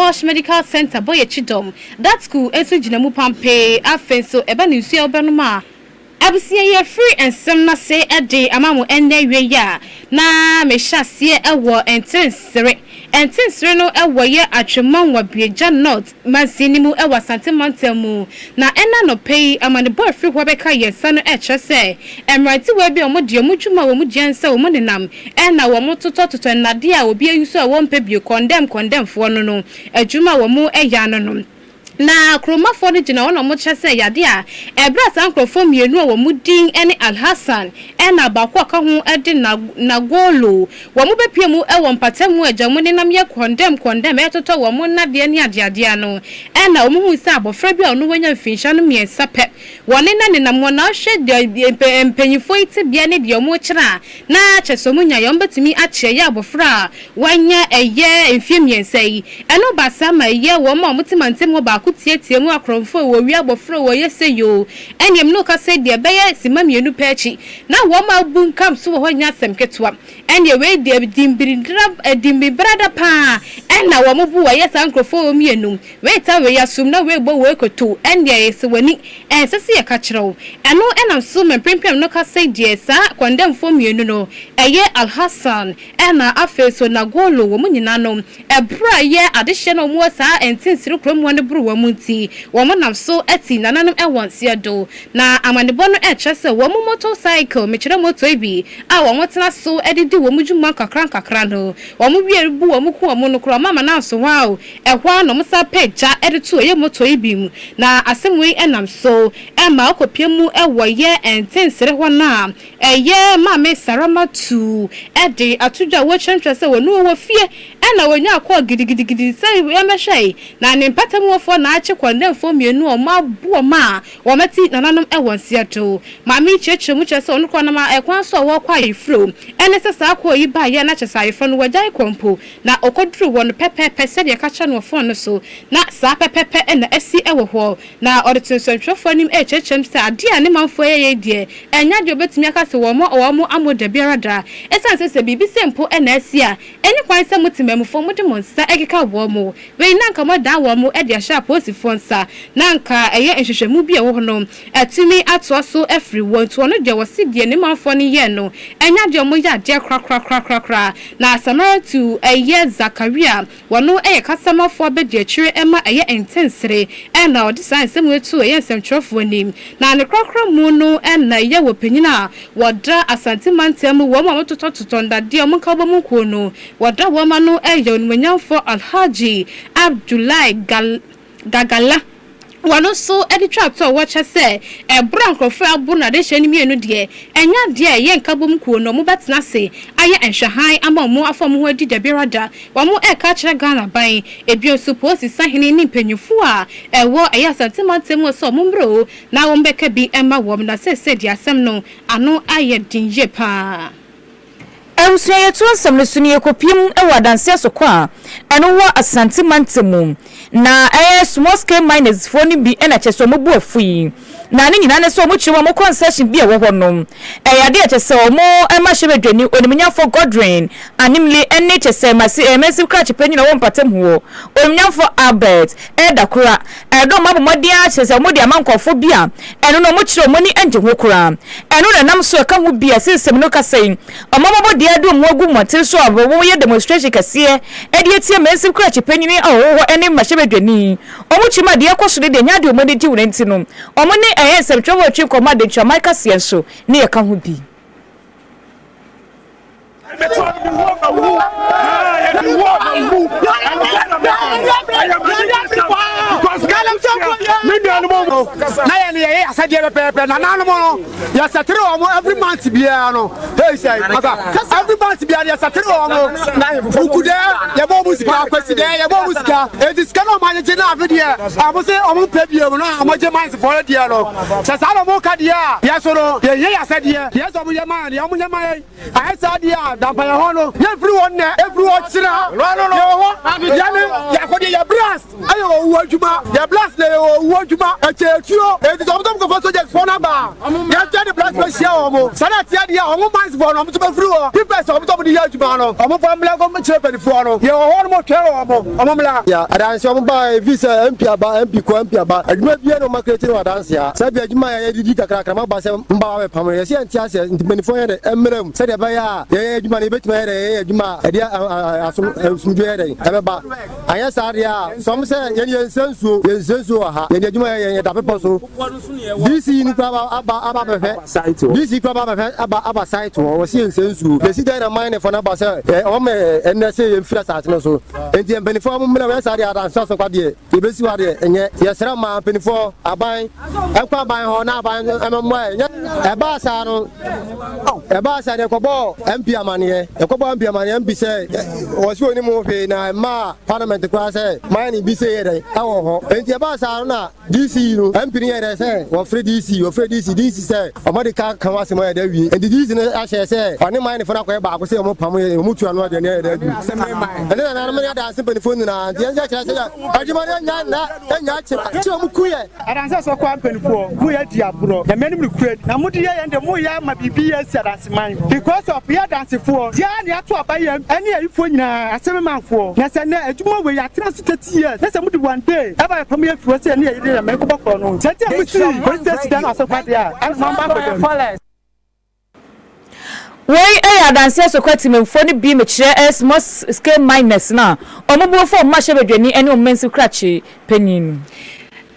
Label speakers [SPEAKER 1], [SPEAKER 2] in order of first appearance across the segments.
[SPEAKER 1] Mosh Medical Center boy chidom that school enso gina mu pampe afenso eba ne nsu obenoma abusia ye free and some na say a day amamu enne we ya na me hyase ewo entensere no ewo ye atweman wa bieja not mansini mu ewo asante montemu na ena no pay amane boy free ho beka ye sa no eche say emrati we bi omode omudwuma wo mujense wo monenam ena wo mototototo nade a obi ayuso a wo mpebie condemn fo no adwuma wo mu eya no na kroma for the jina ono mo chese yade a ebra sankrofo mienu wo mudin ene Alhassan ena bakwa ka ho ede na golo wo mo bepie mu e wo mpatamu ajamu ne nam ye condemn etoto wo mo na de ne ade no ena wo mo hu sa abofra bi a ono wanya mfinsha no miensa pe wone na ne nam wona hwe de empanyifo ite bia ne de mo kira na cheso munya yo mbetimi ache ya abofra wanya eye mfie miensa yi eno basa ma ye wo mo mutimantem wo ba tie mu akromfo wo wi abofro wo yese yo enyem no ka se de beye sima mienu pechi na wo ma bunkam so ho nya semketwa enye we de dimbrada pa enna wo mo bu wo yesa ankrofo wo mienu we ta we yasum na we bo we koto enye yese wani ensese ye ka kirewo eno enam so me prempem no ka se de sa condemn fo mienu no eye Alhassan enna afeso na golo wo munyina no ebra ye adehye no mo sa entinsiri krom wone buru wo munti wo monam so eti nananum ewonse do na amanebo no echese wo motorcycle mechire moto ebi a wo motena so edidi wo mujuma kakran no wo mo wie bu wo mo ku wo no kro mama na so wow ehwa no musa peja editu ye moto ebi mu na asemwe enam so ema okopiemu ewo ye entensere ho na eye mama sarama tu edi atuja wo chentwese wo no wo fie ena wonya akọ gidigidi sai ye mehwei na ne mpatamu fo na ache condemn fo mienu o ma bu ma wo meti nananum ewonse to mami cheche mu chese onu kwa na ma ekwan so wo kwa ifro ene se sa akọ yi ba ye na chese ayefo no wajai kompo na okoduru won pepe se de ka cha no fo no so na sa pepe ena esi ewo ho na odetensentwefo nim echechem se ade a ne manfo ye die enya de obetumi aka se wo mo amoda biara da esan se bibi sempo ena esi a eni kwan se mutimamfo mudi monsa ekeka wo mo we na nka mo da wo mo e de sha posifo nsa na nka eye nhwehwemu bi e wo no atumi ato so everyone to no de wo si de ne manfo ne ye no enya de mo ya de kra na samara to eye Zakaria wono eye kasamafo be de chire ema eye intensere na o design sem wetu eye semtrofo nim na ne krakra mu no na ye wo panyina woda asante mantem wo ma motototo ndade o monka bo mu ko no woda wo ma no eye onmanyamfo Alhaji Abdullahi Gagala wano so editwa to wacha se brankrofo abu na de hyeni mienu de enya de ye nkabom kuo no mo betena se aye enhwehan ama mo afom ho adi dabirada wa mo ka kire Ghana ban ebio suppose sahene ni mpanyufu a ewo eye sentimentem so mo mbro na wo mbeka bi ema wo na se di asem no ano aye dinje pa
[SPEAKER 2] Emsuya yetu ansam ne suni ekopiem ewa danse asokwa eno wo asantemantem na small scale miners for ni bi ena cheso mo bu afui na ni nyina ne so mo chiwa mo concession bi e wo honom yade chese o mo ema hwebedwani onimnya for Godwin animle ene chese massive crash panyi na wo mpatem ho onimnya for Albert edakura edo mabomodia chese mo dia mankofo bia eno no mo chiro mo ni enje ho kura eno na nam so e ka ho bia sesem no ka sei omomodia do mo agu motel so abo wo ye demonstration kase e de tie massive crash panyi ni ho ene mahwebedwani omo chima de ekoso de nya de o mo de ti wonti no omo ni sem trowo twi koma de Jamaica sienso ni e ka ho bi
[SPEAKER 3] every month hey say every month it is kind of manage na video I say omo pay no omo months for there no say say omo ka dia yes no ye said yes omo ye man I said dia dan pa ho no everyone chira no ya ko dia blast yo wajuma ya blast le yo wajuma e chetuo e di somtom ko for soldiers for number ya tell the blast we share omo sana tia dia omo mans for no to be free o people somtom di ya juma no omo family go me chepe di for no ye ho no tell omo mla ya adanse omo ba visa MP aba MP ko MP aba adwuma bia no market no adanse ya sabi adwuma ya didi kakra ma ba se mba we pam ye se antia se ntimanifo ye de emrem se de ba ya ye adwuma ne betima ye de adwuma e dia asumdwe ye de ebeba anya saria some say ye sensu ha ye adwuma ye da pepo so this ni kwa aba befe site this kwa aba site wo se sensu the city na mine for na ba se o me enne se ye mfira site no so enti embenifo mo mena we saria da so kwa de ye besi wa de enye ye sera ma embenifo aban ekwa aban ho na aban emmo enye eba sa no eba sa ne kobo MP amane ekobo MP amane MP se wo si oni mo fe na ma parliament kwa se mine bi se ye de awo ho enti eba sa no na DC no MP ni ye de se wo free DC se omodi ka kan wase mo ye de wi enti DC ne a she se oni mine fo na ko e ba ko se mo pam ye mo tua no de ne ye de ene na na me ya da se penifo na enti en se kira se adwuma ne nya che mo kuye adanse so kwa penifo ku ye di abro na menim kure na mudi ye ende mo ya ma bibi ye si adanse man because of ya dance for dia ne ato abaye ene ayifo nyina aseme manfo na se na adwuma we ya 30 years na se mudi one day aba pam ye furo se ne ye de na me ko bokọ no tete musi president aso kwa dia and mamba for
[SPEAKER 2] wey adanse so kwati memfo ne bi me kire small scale miners na omobo fo ma hye bedwani ene omensi krachi penin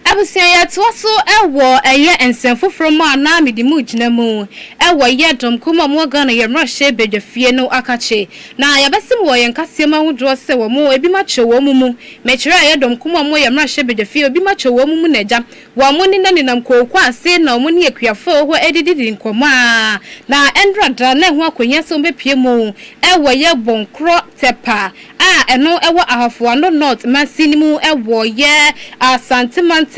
[SPEAKER 1] abusia ya toso ewo eye ensenfoforo ma na medimu gina mu ewo ye dom kuma mo ga na ye mrahye bedwafie no akache na ya besim wo ye nkase ma hodro se wo mo ebi ma che wo mu me kire ye dom kuma mo ye mrahye bedwafie obi ma che wo mu na ja wo mo ni na nam kokwa ase na mo ni akuafo ho edididi nkoma na endrada na ho akonya so mbepie mu ewo ye bonkro tepa eno ewo ahafo no north masinimu ewo ye asantemant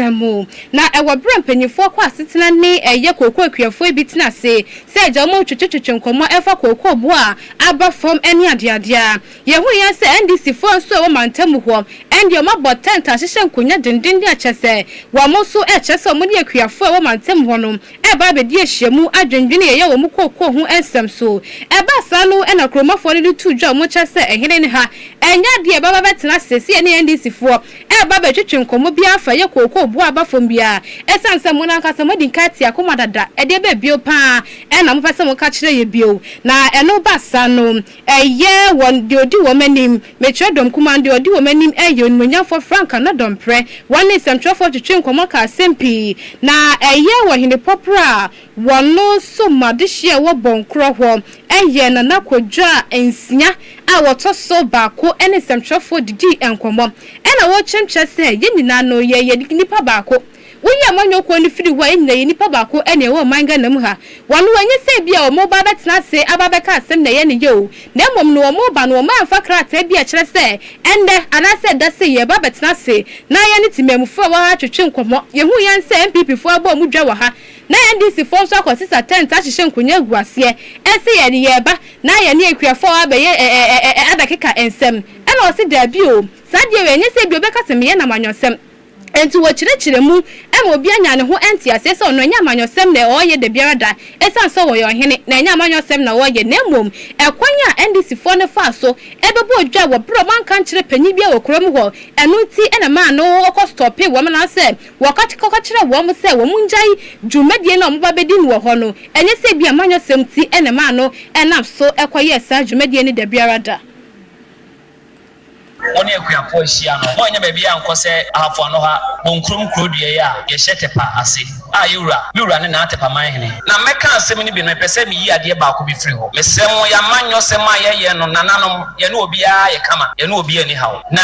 [SPEAKER 1] na ewa bra mpanyifo kwa asetena ne eye kokko akuafo ebitina se eja mo twetwetwe nkomo efa kokko bo a aba fom ene adeadea ye hu yan se NDC fo nso ewo mantamu ho ende o mabo tent ahihye nkonya dendende achese wa mo so echese mo ne akuafo ewo mantamu ho no eba bedi ehyiamu adwendwene ye wo mo kokko ho ensem so eba salo ena kromafo ne tu dwa mo chese ehene ne ha enya de eba betena sesi ene NDC fo eba betwetwe nkomo bia afa ye kokko bo aba fom bia esanse mo na nkasa mo di nkati akoma dada ede be bio pa ena mo pese mo ka kire ye bio na eno basa no eye won de odi wo manim me kire dom kuma de odi wo manim eye onmunyafo franka na dompre one semtrofo twetwe nkomo ka sempi na eye wo hine popra wono so madehye wo bonkro ho eye na nakwadwa ensia a wotoso baako ene semtrofo didi enkomo ena wo chemche se ye nyina no ye nipa baako woyɛ manyo ko ni firi wa nyina ye nipa baako ene wo manga nam ha wano wanye se bia o mo ba betena se ababeka asem na ye ne ye o na mmom no mo ba no ma afa krata bia kyerɛ se ende anase da se ye ba betena se na ye ne timamfo wa ha twetwe nkomo ye hu yan se MPP fo aba mu dwa wa ha na NDC fo so akosisa tent ahihye nkonya guase ese ye ne ye ba na ye ne akuafo abaye adakeka ensem ena o se da bi o sadie we nye se bi obeka se me ye na manyosem enti wo kyerɛkyerɛ mu ɛma obi anya ne ho enti ase sɛ ɔno anya amanyɔsɛm na ɔyɛ de biara da ɛsan sɛ wɔyɛ ɔhene na anya amanyɔsɛm na wɔyɛ na mmom ɛkwan a NDC fo ne fa so ɛbɛbɔ odwa wɔ bro man kan kyerɛ panyi bia wɔ kurom hɔ ɛno ti ɛna ma no ɔkɔ stop wɔ ma na sɛ wɔka kyerɛ wɔ mo sɛ wɔ mu ngyae dwumadie na ɔmo ba bedi no wɔ hɔ no ɛnyɛ sɛ bia amanyɔsɛm ti ɛna ma no ɛnam so ɛkɔyɛ saa dwumadie ne de biara da
[SPEAKER 4] oni akuafo hia no mo nya ba bia anko se ahafo no ha bonkrum krodue ya ye hyete pa ase yura ne na atepa man hene na meka asem ni bi no pese mi yi ade ba ko bi firi ho mesem ya manyo se ma ye no nananom ye no obi a ye kama ye no obi ani hawo na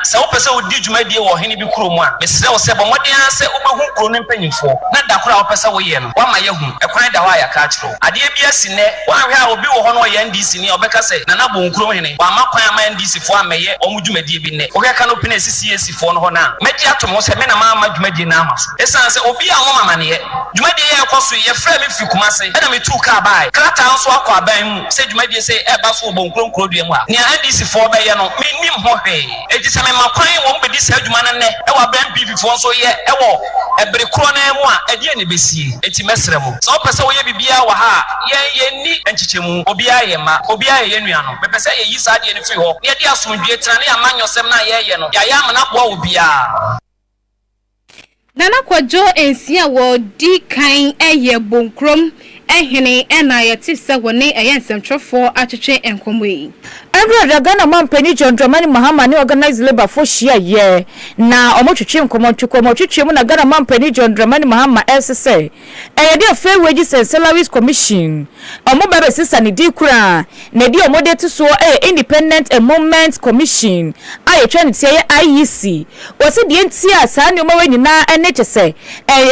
[SPEAKER 4] se wo pese wo di dwumadie wo hene bi kuro mu a mesere wo se bo modin ase obehu kuro ne mpanyimfo na da kura wo pese wo ye no wa ma ye hu ekwan da wa ya ka kiro ade bi asine wa hwe a obi wo ho no ye NDC ni obeka se nana bonkrum hene wa ma kwan ama NDC fo amaye dwumadie bi ne o ka no pina CCC fo no ho na medi atom ho se me na ma dwumadie na ama so esan se obi a wo amane dwumadi ye ekoso ye frɛ me fi kumase na me tu ka bai krata nso akɔ aban mu sɛ dwumadi sɛ eba so bo nkronkro dua mu a nea NDC fo bɛyɛ no me nim ho hwee enti sɛ me makwan wɔ mbedi sɛ adwuma no nnɛ ɛwɔ aban PV fo nso yɛ ɛwɔ ɛbere kro na mu a ɛde ne besie enti mɛsrɛ mo sɛ ɔpɛ sɛ wɔyɛ bibia wɔ ha yɛn ni nkyekye obia yɛ ma obia yɛ nua no mepɛ sɛ yɛyi saa de ne fi hɔ ne yɛde asomdue tena ne amanyɔsɛm na yɛyɛ no yɛayɛ amana boa obia
[SPEAKER 1] Nana Kwajo ensia wo di kan eye bonkrom ehene ena yete se woni ensɛmtwefo atwetwe enkomo yi
[SPEAKER 2] Agro Ghana Mampani John Dramani Mahama ne organize labor for shia ye na omotwetwe nkomo twetwe mu na Ghana Mampani John Dramani Mahama SSA de fair wages and salaries commission omobebe sisa ne di kura na di omode so independent empowerment commission ayetwa ne tie IEC wose die ntia saa ne omawe nyina ene kyese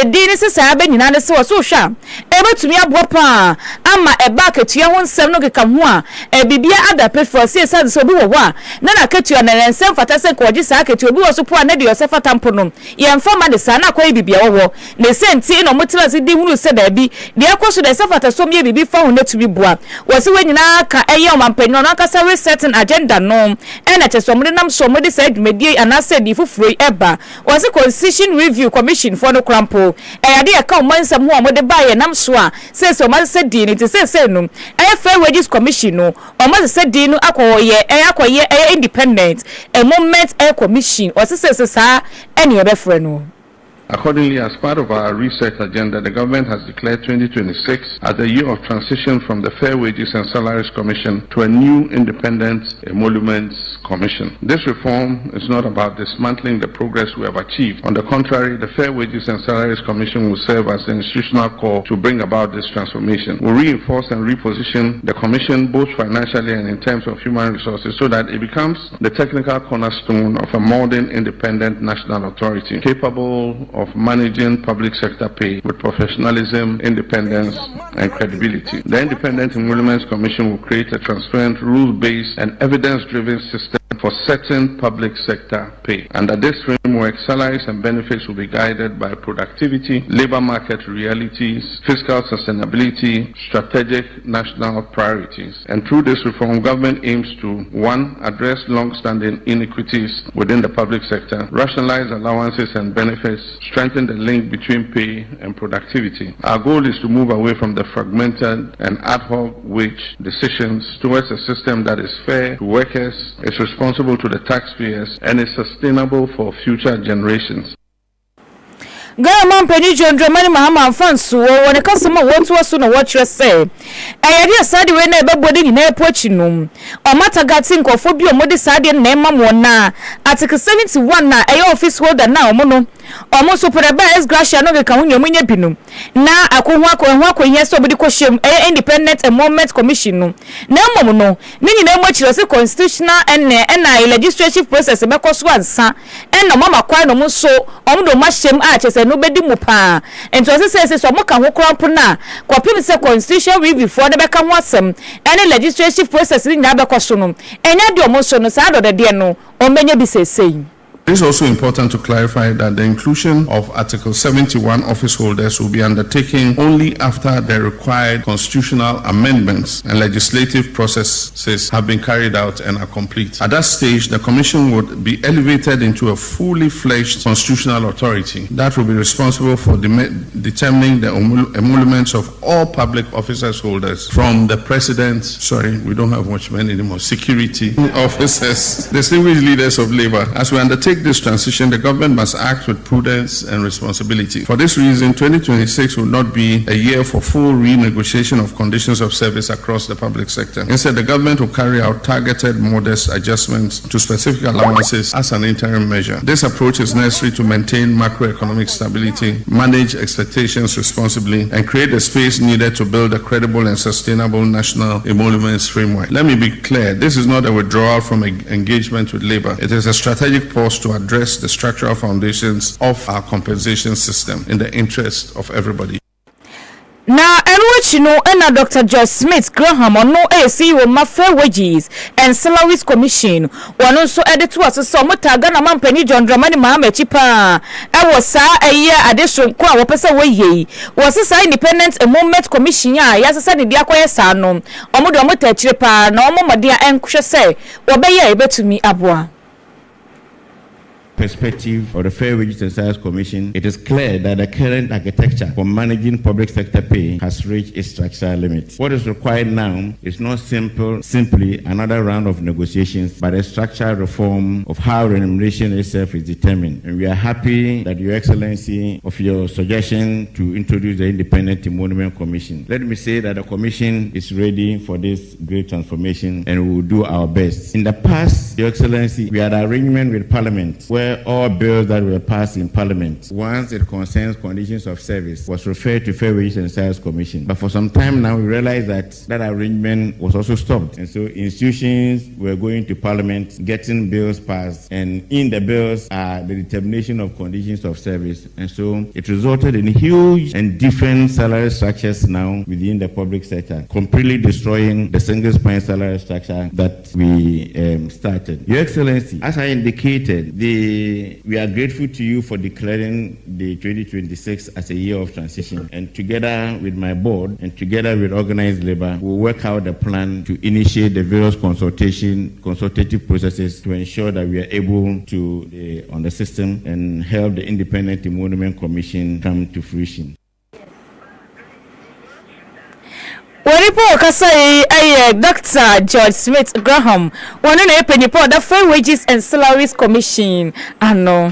[SPEAKER 2] di ne sisa aba nyina ne se wose hwa betumi abopa ama eba ketua ho nsem no keka ho a bibia adape for se so bi wo wa na ketua na nsem fata se ko gye saa ketua bi wo so po a na de yose fata mpo no ye mfama de saa na kwa bibia wo ne senti no motira se di hunu se da bi de akoso de se fata so me bibi fa ho na tumi boa wose wenyina ka eye omampanyo no aka sa resetting agenda no na che so mo de nam so mo de sa adwumadi anase di fufuro eba wose constitution review commission for no krampo de aka o mansam ho mo de ba ye nam so a se so ma se di ni te se no fair wages commission no o ma se di no akoye independent a moment commission or se sa any other friend.
[SPEAKER 5] Accordingly, as part of our research agenda, the government has declared 2026 as the year of transition from the Fair Wages and Salaries Commission to a new independent emoluments commission. This reform is not about dismantling the progress we have achieved. On the contrary, the Fair Wages and Salaries Commission will serve as the institutional core to bring about this transformation. We'll reinforce and reposition the commission both financially and in terms of human resources so that it becomes the technical cornerstone of a modern independent national authority capable of managing public sector pay with professionalism, independence, and credibility. The Independent Emoluments Commission will create a transparent, rule-based, and evidence-driven system for certain public sector pay. Under this framework, salaries and benefits will be guided by productivity, labor market realities, fiscal sustainability, strategic national priorities. And through this reform, government aims to 1. Address long-standing inequities within the public sector, rationalize allowances and benefits, strengthen the link between pay and productivity. Our goal is to move away from the fragmented and ad hoc wage decisions towards a system that is fair to workers, is responsible to the taxpayers, and is sustainable for future generations.
[SPEAKER 2] Ghana Mampani John Dramani Mahama fansu wone kasema wotu wasu na watchwe say ayade asade we na ebebode ni na epochi num omata gati nkofo bi omode sade na ema mo na article 71 na office holder na omo no so preba es gracia no ka hunyo munya binum na akohu ihe so bodi kohyem independent empowerment commission no na emom no ni nyina mochiro se constitutional na legislative process be koso ansa na mama kwa no mo so omdo mahyem a chese no bedi mu pa ento se so mo ka ho krampo na kwapim se constitutional review for de be ka ho asem ene legislative process ni nya be koso no enya de omo so no sa do de no omenya bi sesei.
[SPEAKER 5] It is also important to clarify that the inclusion of Article 71 office holders will be undertaken only after the required constitutional amendments and legislative processes have been carried out and are complete. At that stage, the Commission would be elevated into a fully fledged constitutional authority that will be responsible for determining the emoluments of all public officers holders from the President, we don't have much men anymore, security officers, distinguished leaders of labor. As we undertake this transition, the government must act with prudence and responsibility. For this reason, 2026 will not be a year for full renegotiation of conditions of service across the public sector. Instead, the government will carry out targeted, modest adjustments to specific allowances as an interim measure. This approach is necessary to maintain macroeconomic stability, manage expectations responsibly, and create the space needed to build a credible and sustainable national emoluments framework. Let me be clear, this is not a withdrawal from engagement with labor. It is a strategic pause to address the structural foundations of our compensation system in the interest of everybody.
[SPEAKER 2] na enwechi no na Dr. George Smith Graham no CEO ma Fair Wages and Salaries Commission wono nso editor asese omutaga na mampani John Dramani Mahama chipa ewo saa eye adesonko a wopese woyei wo sesa Independent Movement Commission ya yasesa ne dia koye saa no omude omuta chire pa na omomode a enhwe se wobeye ebetumi aboa.
[SPEAKER 6] Perspective of the Fair Wages and Salaries Commission, it is clear that the current architecture for managing public sector pay has reached its structural limits. What is required now is not simply another round of negotiations, but a structural reform of how remuneration itself is determined. And we are happy that Your Excellency of your suggestion to introduce the Independent Emolument Commission. Let me say that the Commission is ready for this great transformation and we will do our best. In the past, Your Excellency, we had an arrangement with Parliament where all bills that were passed in Parliament, once it concerns conditions of service, was referred to Fair Wages and Salaries Commission. But for some time now, we realized that arrangement was also stopped. And so institutions were going to Parliament, getting bills passed, and in the bills are the determination of conditions of service. And so it resulted in huge and different salary structures now within the public sector, completely destroying the single spine salary structure that we started. Your Excellency, as I indicated, we are grateful to you for declaring the 2026 as a year of transition. And together with my board and together with organized labor, we'll work out a plan to initiate the various consultative processes to ensure that we are able to, on the system, and help the Independent Emolument Commission come to fruition.
[SPEAKER 2] Wanipo wakasai Dr. George Smith Graham wanene penipo the Fair Wages and Salaries Commission ano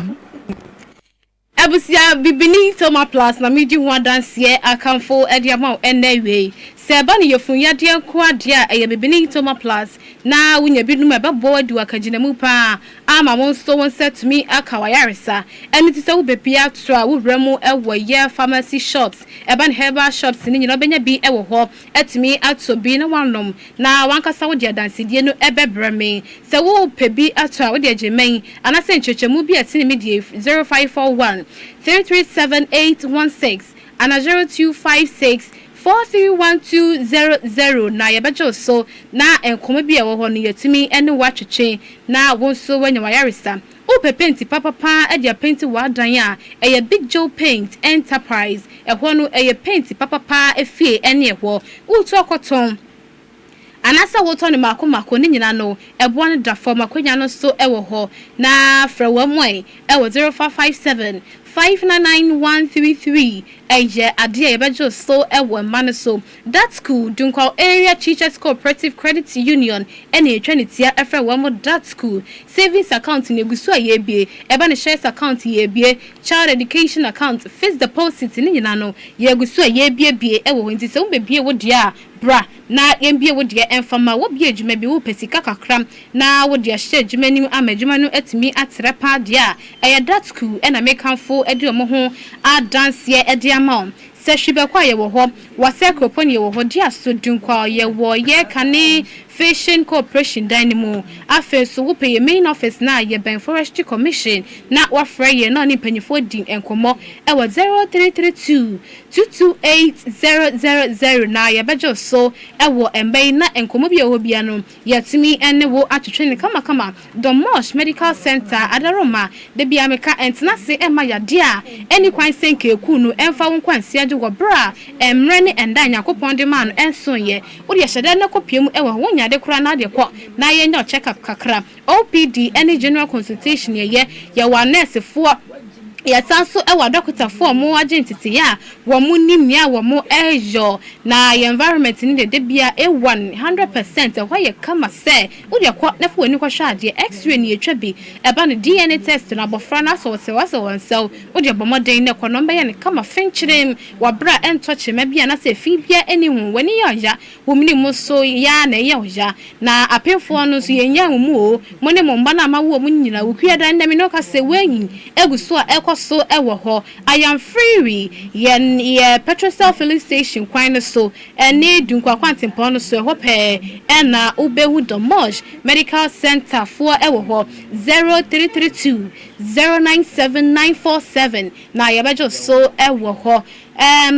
[SPEAKER 1] Abusia bibini Toma Plus na midi ho adanse akamfo ediama enwe seba ne yefun yade ko ade a bibini Toma Plus na wunya bidum ebebo adi wakagina mu pa ama won so won set me akawayaresa emi ti se wo bepia to a wo wramu ewo ye pharmacy shops eba ne herbal shops ni nyina benya bi ewo ho etimi ato bi na wanom na wankasa wo de adanse die no ebebreme se wo pebi ato a wo de agemen anase nchechemu bi atini media 0541 337-816 and 0256-431200 na yebejo so na enkomo bi ewo ho no yetimi ene watwetwe na wonso wanya wayaresa o paint papa e paint wadan a eye Big Joe Paint Enterprise ho no eye paint papa efie ene ho wo to koton anasa woto ne mako ne nyina no ebo ne da form akonya no so ewo ho na fra wamwe ewo 0557 599133 eye ade ebejo so ewo man so that school Dunkwa Area Teachers Cooperative Credit Union ene etwanitia efra wamo that school savings account ne gusu ayebie eba ne shares account yebie child education account fixed deposit ne nyina no ye gusu ayebie bie ewo nti se umbebie wo dia bra na yembie wo de enfama wo bie adwuma bi wo pesika kakram na wo de ahye adwuma nim amadwuma no atimi atrepa de a eye that school ena mekanfo ede omo ho adanse ede ama se hwibe kwa ye wo ho wase kropon ye wo ho de aso Dunkwa ye wo ye kane Fishing Corporation Dynamo afe so wo pay main office na ye Ben Forestry Commission na wafra ye na ni panyifo din enkomo e wo 0332 228000 na ye bejo so e wo embe na enkomo bi ho bia no yatimi ene wo atwetwe ne kama Domosh Medical Center Adaroma de bia meka entna se e ma yade a eni kwan senke eku no emfa wo kwanse age wo bra emre ne enda nyakopon de man enso ye wo de hyede na kopiem e wo de kura na de kwa na ye nya check up kakra OPD any general consultation ye wa nurse fo ya sanso ewa doctor for mo agent ya wo mu nimia wo mo ejo na ye environment ni de bia e 100% ho ye kama se wo de kwa na fo ni kwa hwa de x-ray ni etwa bi eba no DNA test na bofra na so se wonsel wo de bomoden ne kwa number ye ne kama finchirem wa bra entoche ma bia na se fi bia eni hu wani ya wo mini mo so ya na ye ya na apefo no so ye nya mu o mo ne mo mba na ma wo mu nyina wo kua dan na me no ka se wanyi eguso a so ewo ho I am free ye petrol filling station kwan so ene Dunkwa kwantempo no so ho pe ena ubehu Domosh Medical Center for ewo ho 0332 097947 na ye bejo so ewo ho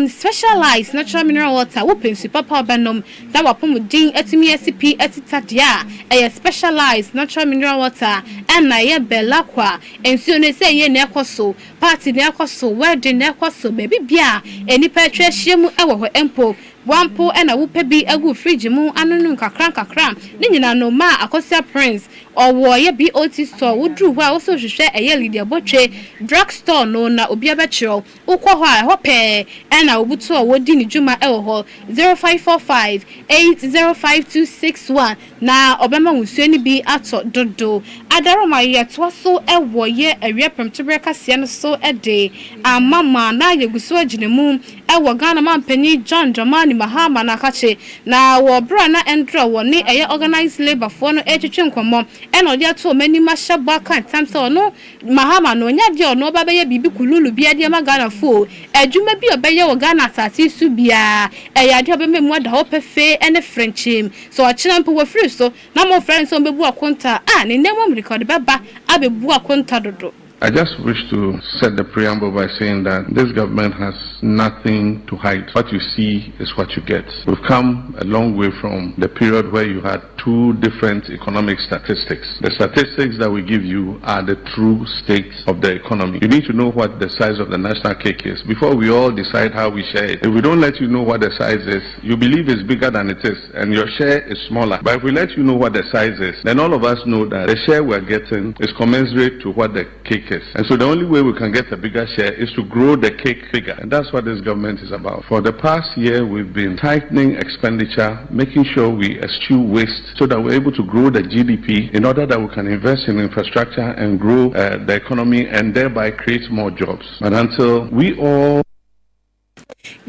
[SPEAKER 1] specialized natural mineral water wopin super power benom da wapom din etimi SCP etitadia specialized natural mineral water and na ye belakwa ensuo ne say ye na ekoso party na ekoso wedding na ekoso baby bia enipa atwa hyiemu ewo ho empo wampo ena wupe bi agu fridge mu anunu kakran ne nyina no ma akosia prince owo ye BOT store wudru ho a wo so hwehwe eye Lydia Botwe drug store no na obi abekiro ukwo ho a ho pe ena obutu wodi ni djuma ewo ho 0545805261 na obema wusu ni bi ato dodo adaroma ye to so ewo ye awie pemtobre kase no so ede amama na yeguso aginemu ewo Ghana mampani John Dramani Mahama na kache na wo bra na endra wo ne eye organized labor for no etwetwe nkomo ena odi ato mani masha baka tamso no Mahama no nya de ono ba beye bibi kululu bia de ma Ghana fo adwuma bi obeye wo Ghana asase su bia eye de obeme mu da ho pefe ene frenchim so achina mpo wo free so na mo friends so bebu akonta ne nemo record beba abebu akonta dodo.
[SPEAKER 5] I just wish to set the preamble by saying that this government has nothing to hide. What you see is what you get. We've come a long way from the period where you had two different economic statistics. The statistics that we give you are the true state of the economy. You need to know what the size of the national cake is before we all decide how we share it. If we don't let you know what the size is, you believe it's bigger than it is and your share is smaller. But if we let you know what the size is, then all of us know that the share we're getting is commensurate to what the cake is. And so the only way we can get a bigger share is to grow the cake bigger. And that's what this government is about. For the past year, we've been tightening expenditure, making sure we eschew waste so that we're able to grow the GDP in order that we can invest in infrastructure and grow the economy and thereby create more jobs. But until we all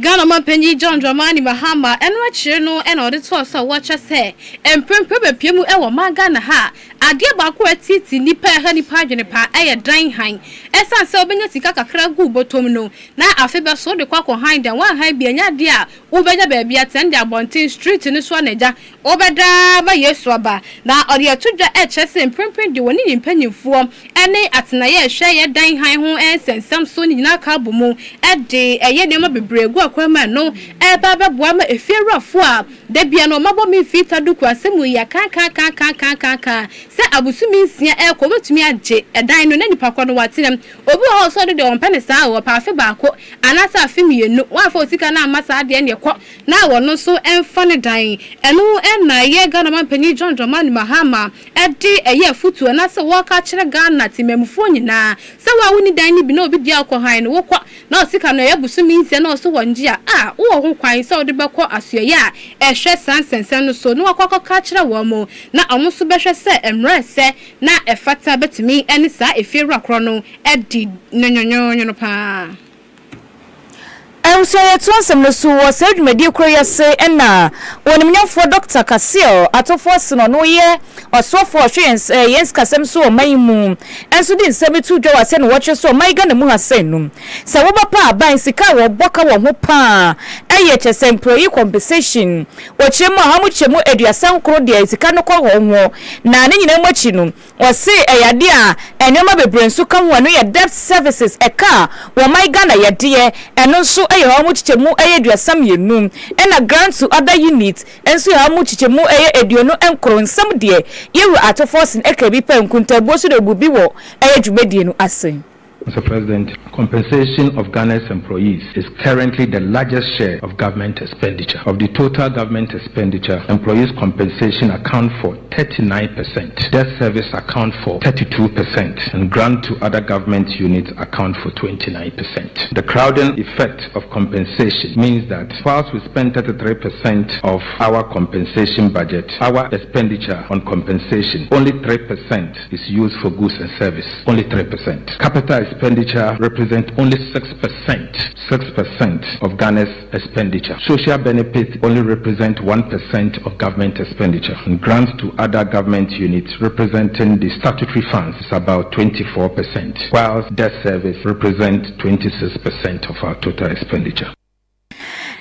[SPEAKER 1] Ghana Mampenyi John Dramani Mahama enwa chire no ena ode to so wacha se empempe bepiemu ewo magana ha ade ba ko atiti nipa ha nipa adwene pa eye dan han esan se obenya sika kakra gu botom no na afe be so de kwakọ han dan wan han bia nya de a ubenya ba bia ten de abontin street ni so naja obeda ba yesu aba na ode atodwa chese empempe de woni nimpanyimfo ene atenaye ehwe ye dan han ho ensensam so ni nyina ka bomu ede eye de ma bebre gu akwama no eba beboa ma efiewrafo a de bia no mabo mi fita duku asemu ya kan se abusumi nsia ekọ betumi agye edan no na nipa kọ no watinem obi ho so de onpene saa wo pa afi baako anasa afi mienu wa fa osika na amasa ade ne ekọ na wo no so emfa ne dan eno na ye Ghana Mampenyi John Dramani Mahama ede eye futu na se wo ka kire Ghana timemfo nyina se wa woni dan ni bi na obi dia akọ no wo kwa na osika no ye busumi nsia na so wonjia wo ho kwan se ode bekọ asuye a ehwe sansensen no so no akọ ka kire wo mo na omo so behwe se emre se na efata betimi eni sa efiewra kro no edi nyonyonyo no pa
[SPEAKER 2] so yet once no so was said media kroya say na wonimnyafo Dr. Kasio atofo no ye osofo hwens yes kasem so maimu enso din sebetu dwa wase no watwe so mai Ghana mu hasenum se wo bapa ban sika wo boka wo ho pa eye chese employee compensation wo chemu ha mu chemu aduasan kro de sika no ko ho na ne nyina machi no wose eyade a enema bebrensu ka ho no ye debt services eka wo mai Ghana ye de eno so how much chemu eye duasam yenum ena grant to other units enso how much chemu eye eduonu enkro nsam de yewu atoforce ekabi pa nkunta bosu de bubi wo eye dwumedie no asen.
[SPEAKER 7] Mr. President, compensation of Ghana's employees is currently the largest share of government expenditure. Of the total government expenditure, employees' compensation account for 39%, debt service account for 32%, and grant to other government units account for 29%. The crowding effect of compensation means that whilst we spend 33% of our compensation budget, our expenditure on compensation, only 3% is used for goods and service. Only 3%. Capital expenditure represents only 6% of Ghana's expenditure. Social benefits only represent 1% of government expenditure. And grants to other government units representing the statutory funds is about 24%, whilst debt service represents 26% of our total expenditure.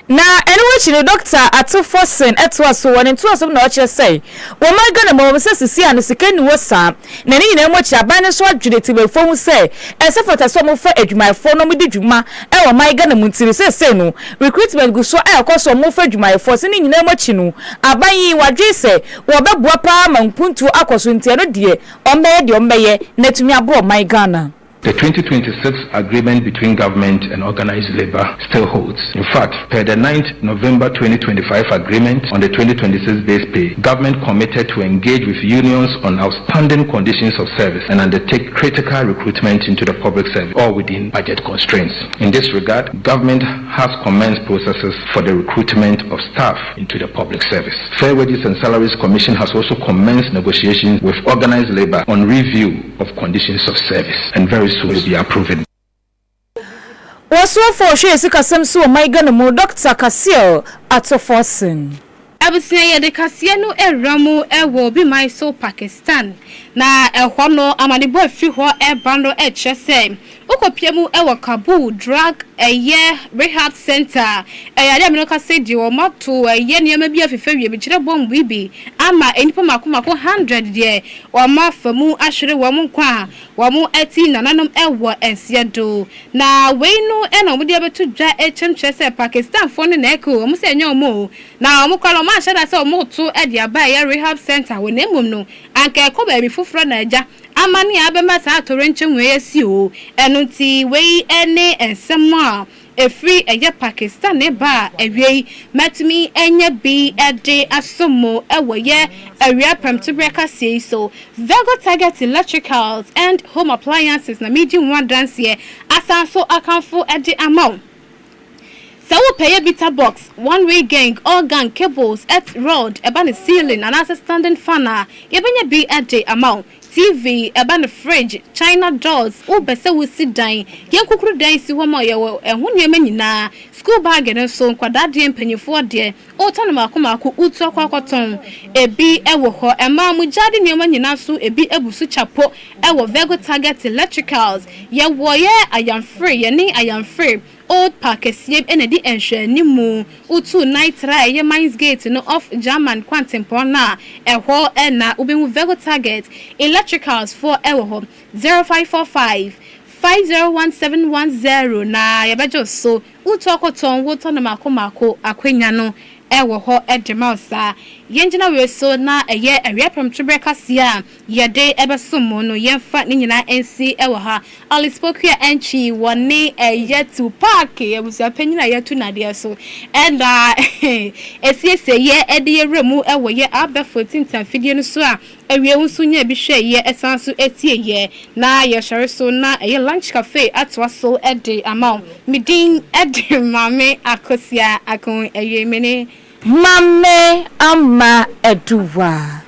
[SPEAKER 2] na anyway chine doctor ato forsen eto so won nto so na o kire say wo my gana mo se sisi an sikani wosa na ni nyina mo kire aban so adwure ti be fom say ese fota so mo fa adwumayfo no mo di dwuma e wo my gana muntiri se no recruitment go so e ko so mo fa adwumayfo se ni nyina mo chi no aban yi wadwe se wo beboa pa manpuntu akoso ntia no de o meye na tumi abo my gana.
[SPEAKER 7] The 2026 agreement between government and organized labor still holds. In fact, per the 9th November 2025 agreement on the 2026 base pay, government committed to engage with unions on outstanding conditions of service and undertake critical recruitment into the public service, all within budget constraints. In this regard, government has commenced processes for the recruitment of staff into the public service. Fair Wages and Salaries Commission has also commenced negotiations with organized labor on review of conditions of service, and very soon will be approved.
[SPEAKER 2] Also for sure sikasem so my gana mo Dr. Kasio Atoforsen.
[SPEAKER 1] Abusia ye de kasia no eramu ewo bi mai so Pakistan na ehwo no amanebo afi ho ebando echese ukopiemu ewo Kabul drug rehab center eyade me no ka say di wo mato eye niam bi afefe wie bi kire bom bibi ama enipa makomako 100 de wo mafamu ahwere wo mo kwa wo mo ati nananom ewo ensiedo na we no ena mo de abetu dwa echemchese Pakistan fo ne na eko mo se nya mo na mo kwalo ma shada se mo to e de aba ye rehab center we na emom no anka ko ba bi foforo na aja amani abema sa torenche nwe si o enu ti we ene ensema efri eye Pakistan ne ba ewie matimi enye bi ede asomo ewoye area pamtubreka sei so Vego target electricals and home appliances na medium one dance here asanso akanfo ede amount. So we pay a beta box, one-way gang, organ, cables, earth rod, about the ceiling, and as a standing fanner, even a be a day amount. TV, about the fridge, China doors, oh, besa we sit down. Young kukuru day si wama yawo, and when you mean na school bag and so, quadadi and penny for dear, oh, tanama kumaku, uto quacoton, a be ewo ho, and mam with jadi nyaman yanasu, a be ebusu chapo, ewo Vego target electricals. Ya woye, I am free, yani I am free. Old Parkes yeb enedi enshe ni mu utu nitra ye mines gate no off German quantum pona eho ena ubemu Vego target electricals for ewo 0545 501710 na yebejo so utu okoton woto na mako akwenya no ewo ho edemausa yenjina we so na eye area pamtwe kasia yede ebesomo no yemfa ni nyina ensi ewo ha alispokua enchi wone eye to park ebusia panyina yetu na de so and esiese ye ede yeremu ewo ye aba 14 fidie no so a awie nso nya bi hwe ye esanso etie ye na ye share so na eye lunch cafe atwa so ede amount midin ede mame akosia akon eye mene Mame ama eduwa.